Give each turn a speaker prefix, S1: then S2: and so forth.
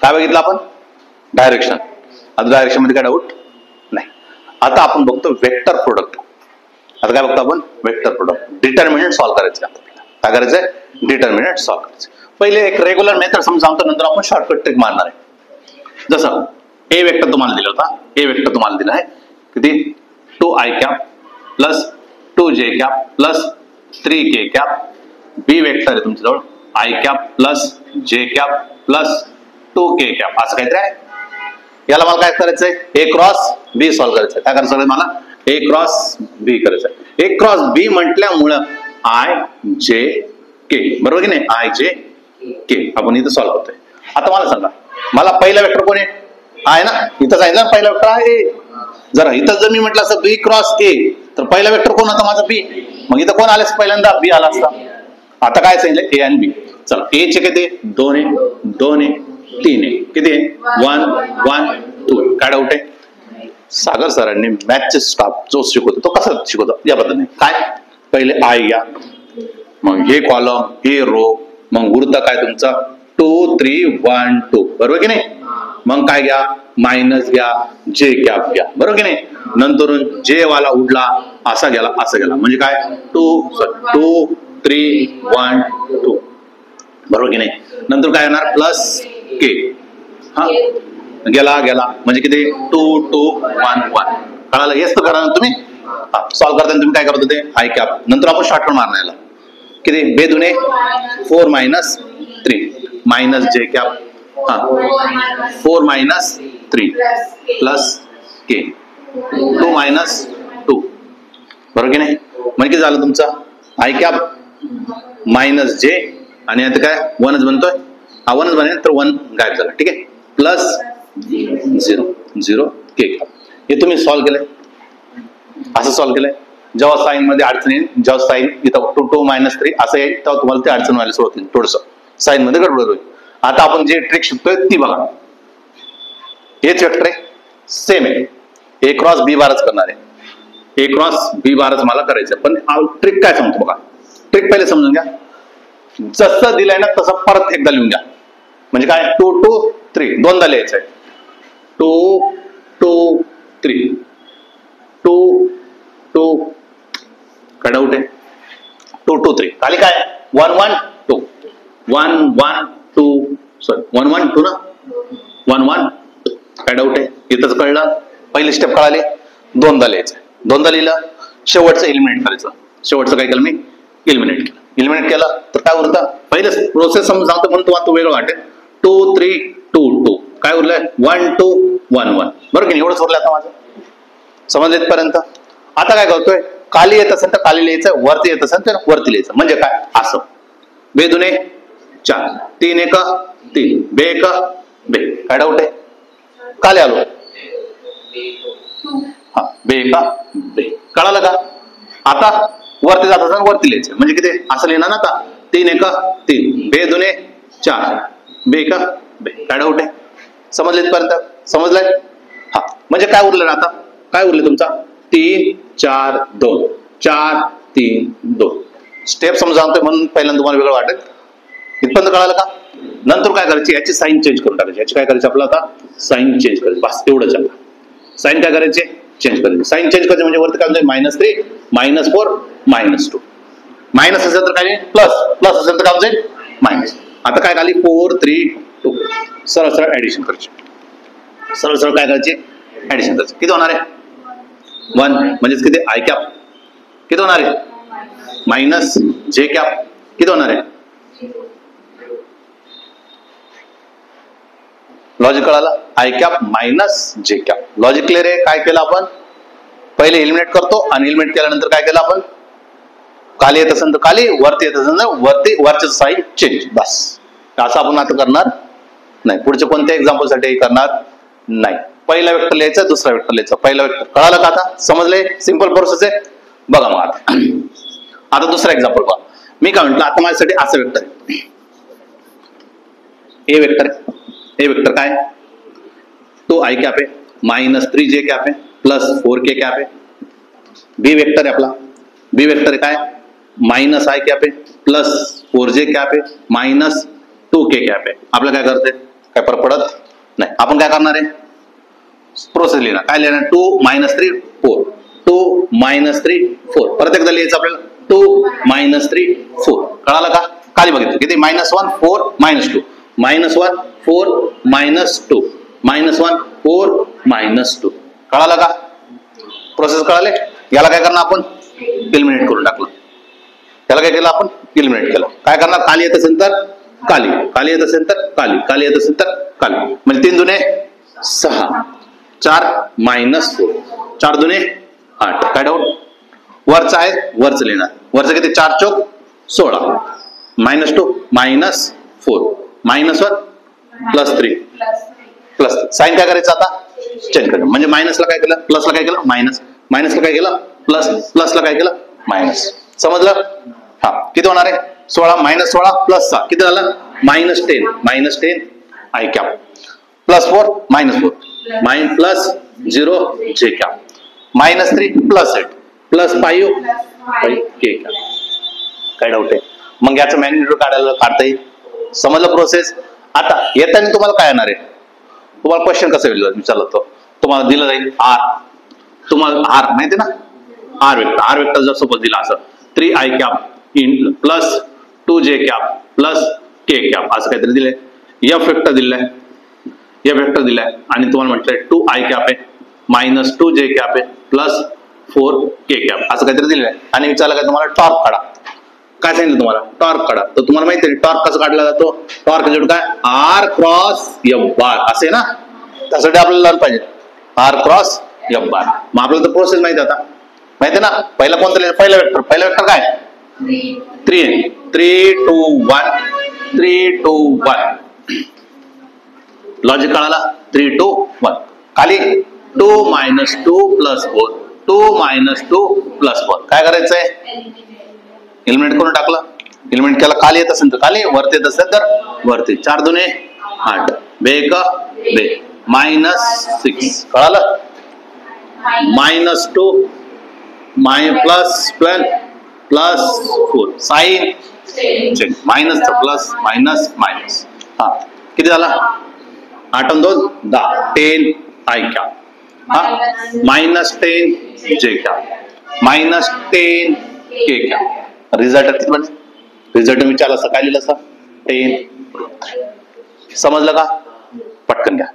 S1: काय बघितलं आपण? डायरेक्शन. आता डायरेक्शन मध्ये काय डाऊट नाही. आता आपण बघतो वेक्टर प्रोडक्ट. आता काय बघतो आपण? Vector product. डिटर्मिनंट सॉल्व्ह करायचं. काय करायचंय? डिटर्मिनंट सॉल्व्ह करायचं. पहिले एक रेग्युलर मेथड समजावतो, नंतर आपण शॉर्टकट ट्रिक मारणार आहे. जसं ए वेक्टर तुम्हाला दिला होता, ए वेक्टर तुम्हाला दिला आहे किती? 2i plus 2j plus 3k. बी वेक्टर आहे तुमच्याजवळ i plus j plus 2k. असं काहीतरी आहे. याला मला काय करायचंय? ए क्रॉस बी सॉल्व्ह करायचंय. काय करायचं मला? ए क्रॉस बी करायचंय. ए क्रॉस बी म्हटल्यामुळं i j k, बरोबर की नाही? i j k आपण इथं सॉल्व्ह करतोय. आता मला सांगा, मला पहिला वेक्टर कोण आहे ना? इथं सांगितलं पहिला वेक्टर आहे. जरा इथं जर मी म्हटलं असं बी क्रॉस ए, तर पहिला वेक्टर कोण होता माझा? बी. मग इथं कोण आलं? पहिल्यांदा बी आला असता. आता काय सांगितलं? ए आणि बी. चला, ए चे किती? 2 आहे, 2 आहे, 3 आहे. किती आहे? 1 1 2. काय डाऊट आहे? सागर सरांनी मॅथचे स्टाफ जो शिकवतो तो कसा शिकवतो या पद्धतीने. काय? पहिले आय घ्या, मग हे कॉलम, हे रो, मग उरतं काय तुमचा 2 3 1 2, बरोबर की नाही? मग काय घ्या? मायनस घ्या, जे कॅप घ्या, बरोबर की नाही? नंतरून जे वाला उडला असा गेला, असं गेला, म्हणजे काय? 2 3 1 2, बरोबर की नाही? नंतर काय येणार? प्लस के. हा, गेला गेला म्हणजे किती? 2 2 1 1. कळालं? हेच तर करा तुम्ही. सॉल्व्ह करताना तुम्ही काय करत होते? I cap. नंतर आपण शॉर्टकट मारणार याला. किती? बे दुने 4 मायनस 3 मायनस जे कॅप. हा, 4 मायनस 3 प्लस के 2 मायनस 2, बरोबर की नाही? म्हणजे किती झालं तुमचं? आय कॅप मायनस जे, आणि आता काय? 1च बनतोय. हा 1च बनेल तर 1 गायब झाला. ठीक आहे. प्लस 0 0 के कॅप. हे तुम्ही सॉल्व्ह केलंय. असं सॉल्व्ह केलंय. जेव्हा साईन मध्ये अडचण येईल, जेव्हा साईन इथं 2 मायनस 3 असं येईल, तेव्हा तुम्हाला ते अडचण व्हायला सुरुवात होईल. थोडस साईन मध्ये गडबड होईल. आता आपण जे ट्रिक शिकतोय ती बघा. हेच वेक्टर आहे, सेम आहे. ए क्रॉस बी बारच करणार आहे. ए क्रॉस बी बारच मला करायचं. पण ट्रिक काय सांगतो बघा. ट्रिक पहिले समजून घ्या. जसं दिलंय ना तसं परत एकदा लिहून घ्या. म्हणजे काय? 2 2 3 दोनदा लिहायचं आहे. 2 2 3 2 2. काय डाऊट आहे? 2 2 3. खाली काय? 1 1 2 1 1 2 सॉरी 1 1 2 ना? 1 1 2. काय डाऊट आहे? इथंच कळलं. पहिली स्टेप कळाली. दोनदा लिहायचं. दोनदा लिहिलं. शेवटचं एलिमिनेट करायचं. शेवटचं काय केलं मी? एलिमिनेट केलं. एलिमिनेट केलं तर काय उरतं? पहिलं प्रोसेस सांगतो म्हणून तुम्हाला तो वेगळं वाटेल. 2 3 2 2. काय उरलंय? 1 2 1 1, बरोबर की? एवढंच उरलं आता माझं. समजलं इथपर्यंत? आता काय करतोय? खाली येत असेल तर खाली लिहायचं, वरती येत असेल तर वरती लिहायचं. म्हणजे काय? असं. बे दुने 4 3 1 3 बे 1 बे. काय डाऊट आहे? खाली आलो. हा, बे 1 बे. कळालं का? आता वरती जात असेल वरती लिहायचं. म्हणजे किती? असं लिहिणार ना आता. 3 1 3 बे दुने 4 बे 1 बे. काय डाऊट आहे? समजले इथपर्यंत? समजलंय? हा, म्हणजे काय उरलं ना आता? काय उरलं तुमचा? 3 4 2 4 3 2. स्टेप समजावतोय म्हणून पहिल्यांदा तुम्हाला वेगळं वाटेल. इथपर्यंत कळालं का? नंतर काय करायची? याची साईन चेंज करून टाकायची. याची काय करायची? आपलं आता साईन चेंज करायची. बस तेवढंच आहे. साईन काय करायचे? चेंज करायची. साईन चेंज करायची म्हणजे वरती काय म्हणजे -3 -4 -2. मायनस असेल तर काय? प्लस. प्लस असेल तर काय म्हणजे? मायनस. आता काय खाली? 4 3 2. सरळ सरळ ऍडिशन करायची. सरळ सरळ काय करायचे? ऍडिशन करायचे. किती होणार आहे? 1 म्हणजेच किती? I cap. किती होणार आहे? मायनस जे कॅप. किती होणार आहे? लॉजिक कळालं? आय कॅप मायनस जे कॅप. लॉजिक क्लिअर आहे? काय केलं आपण? पहिले एलिमिनेट करतो आणि एलिमिनेट केल्यानंतर काय केलं आपण? खाली येत असेल तर खाली, वरती येत असेल तर वरती, वरचे साईड चेंज. बस. असं आपण आता करणार नाही. पुढच्या कोणत्या एक्झाम्पल साठी करणार नाही. पहिला वेक्टर लिहायचा, दुसरा वेक्टर लिहायचा. पहिला वेक्टर कळालं का? आता समजले? सिंपल प्रोसेस आहे. बघा मग आता. आता दुसरा एक्झाम्पल बघा. मी काय म्हंटल? आता माझ्यासाठी असं वेक्टर आहे. ए वेक्टर आहे. ए वेक्टर काय? तो आय कॅप आहे, -3 जे कॅप आहे, प्लस 4 के कॅप आहे. बी वेक्टर आहे आपला. बी वेक्टर आहे काय? मायनस आय कॅप आहे, प्लस 4 जे कॅप आहे, -2 के कॅप आहे. आपलं काय करते? काय फरक पडत नाही. आपण काय करणार आहे, प्रोसेस लिहिणार. काय लिहिणार, 2 - 3 4, 2 - 3 4. परत एकदा लिहायचं आपल्याला, 2 - 3 4. कळालं का? खाली बघितलं किती, -1 4 -2, -1 4 -2, -1 4 -2. कळालं का? प्रोसेस कळाले. याला काय करणार आपण, एलिमिनेट करून टाकलं. त्याला काय केलं आपण, एलिमिनेट केलं. काय करणार, खाली येत असेल तर खाली, खाली येत असेल तर खाली, खाली येत असेल तर खाली. म्हणजे 3 दुने 6, 4 - 4, 4 दुने 8. काय डाऊट, वरचं आहे वरचं लिहिणार. वरचं किती, 4 चौक 16, -2 -4, -1 +3 प्लस. साइन काय करायचं आता, चेंज करायचं. म्हणजे मायनसला काय केलं, प्लसला काय केलं, मायनस, मायनसला काय केलं, प्लस, प्लसला काय केलं, मायनस. समजलं? हा, किती होणार आहे, 16 -16 +6 किती झालं, -10 I cap +4 -4 +0 J cap -3 +8 +5 K cap. काय डाऊट आहे? मग याचं मॅग्निट्यूड काढता येईल. समजलं प्रोसेस? आता येताना तुम्हाला काय येणार आहे, तुम्हाला क्वेश्चन कसं विचारलं तो, तुम्हाला दिलं जाईल R, तुम्हाला R माहिती ना, R वेक्टर जर सपोज दिला असं 3I cap in plus 2J cap +K cap असं काहीतरी दिलंय. F वेक्टर दिलाय, F वेक्टर दिलाय आणि तुम्हाला म्हटलंय 2I कॅप आहे -2J कॅप आहे +4K कॅप असं काहीतरी दिलंय. आणि विचारलं काय तुम्हाला, टॉर्क काढा. काय सांगितलं तुम्हाला, टॉर्क काढा. तर तुम्हाला माहिती आहे टॉर्क कसं काढला जातो, टॉर्क जोड काय, R क्रॉस F बार असे ना. त्यासाठी आपल्याला लहान पाहिजे R क्रॉस F बार. मग आपल्याला तर प्रोसेस माहिती आता, माहिती आहे ना. पहिला कोणता लिहायचं, पहिला वेक्टर काय, 3 3 2 1 3 2 1. लॉजिक कळाला, 3 2 1. खाली 2 - 2 +4, 2 - 2 +4. काय करायचंय, एलिमिनेट करून टाकलं. एलिमिनेट केला, खाली येत असेल तर खाली, वरती येत असेल तर वरती. 4 दुने 8 बेक बे -6. कळालं, -2 +12 +4 sign check, minus plus minus. हा, किती झाला, 8 आणि 2 10, 10 I कॅप, हा -10 J cap -10 K cap. Result किती बने, रिझल्ट विचारला असं काय लिहिलं असं 10. समजलं का? पटकन घ्या.